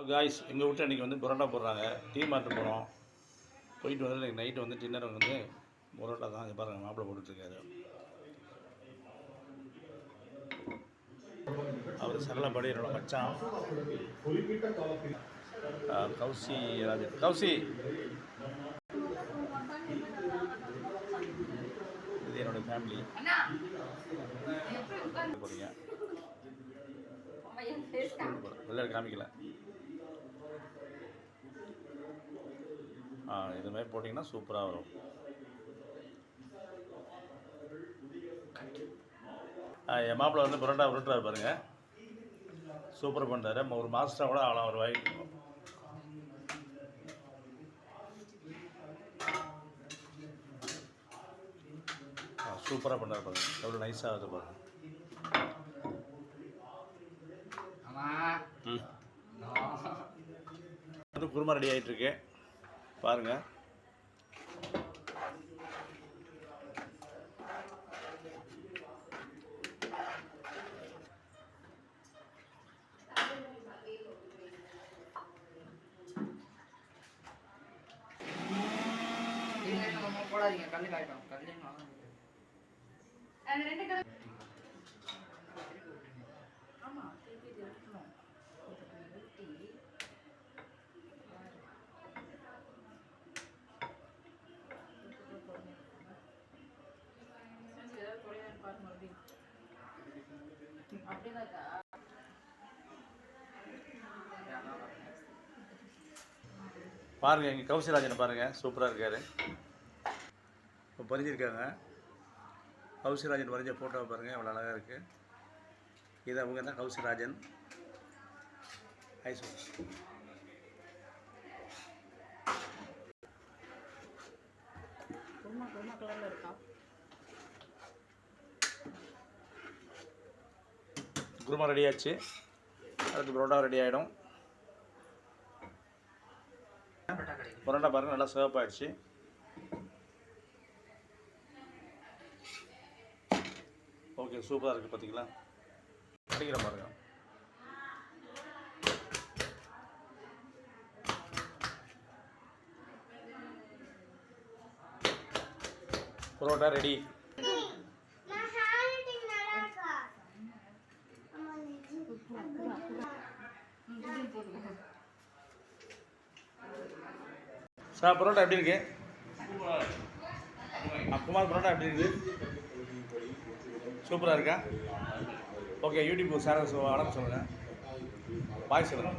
Guys எங்கள் வீட்டில் இன்றைக்கி வந்து பரோட்டா போடுறாங்க. டீ மார்ட்டு போகிறோம். போயிட்டு வந்து இன்றைக்கி நைட்டு வந்து டின்னர் வந்து பரோட்டா தான். இது பாருங்கள், மாப்பிள்ளை போட்டுட்ருக்காரு. அவர் சரளப்படி என்னோட மச்சான் கௌசி ராஜன். கௌசி இது என்னோடய ஃபேமிலி. போகிறீங்க வெளில காமிக்கல. இதுமாதிரி போட்டிங்கன்னா சூப்பராக வரும். என் மாப்பிள்ளை வந்து பரோட்டா உருட்டுறாரு பாருங்கள், சூப்பராக பண்ணுறாரு. ஒரு மாஸ்டராக கூட ஆகலாம் ஒரு வாய்ப்பு. சூப்பராக பண்ணுறாரு பாருங்கள், எவ்வளோ நைஸாக ஆகுது பாருங்கள். வந்து குருமா ரெடி ஆகிட்டுருக்கு பாருங்கள். போடாதீங்க, கல்லு காய்டும். கல்லு பாருங்கள், எங்கள் கௌசிராஜனை பாருங்கள், சூப்பராக இருக்கார். இப்போ பறிஞ்சிருக்காங்க. கௌசிராஜன் வரைஞ்ச ஃபோட்டோவை பாருங்கள், எவ்வளோ அழகாக இருக்குது. இது அவங்க தான் கௌசிராஜன். ஐஸ் குருமா ரெடி ஆச்சு. அதுக்கு பரோட்டா ரெடி ஆகிடும். பரோட்டா பாருங்கள், நல்லா சிவப்பாகிடுச்சு. ஓகே, சூப்பராக இருக்குது. பார்த்தீங்களா, அடிக்கிற பாருங்க. பரோட்டா ரெடி. சார், பரோட்டா எப்படி இருக்கு? குமார், பரோட்டா எப்படி இருக்குது? சூப்பராக இருக்கா? ஓகே, யூடியூப் சேனல் வணக்கம் சொல்லுங்கள், பாய் சொல்லுங்கள்.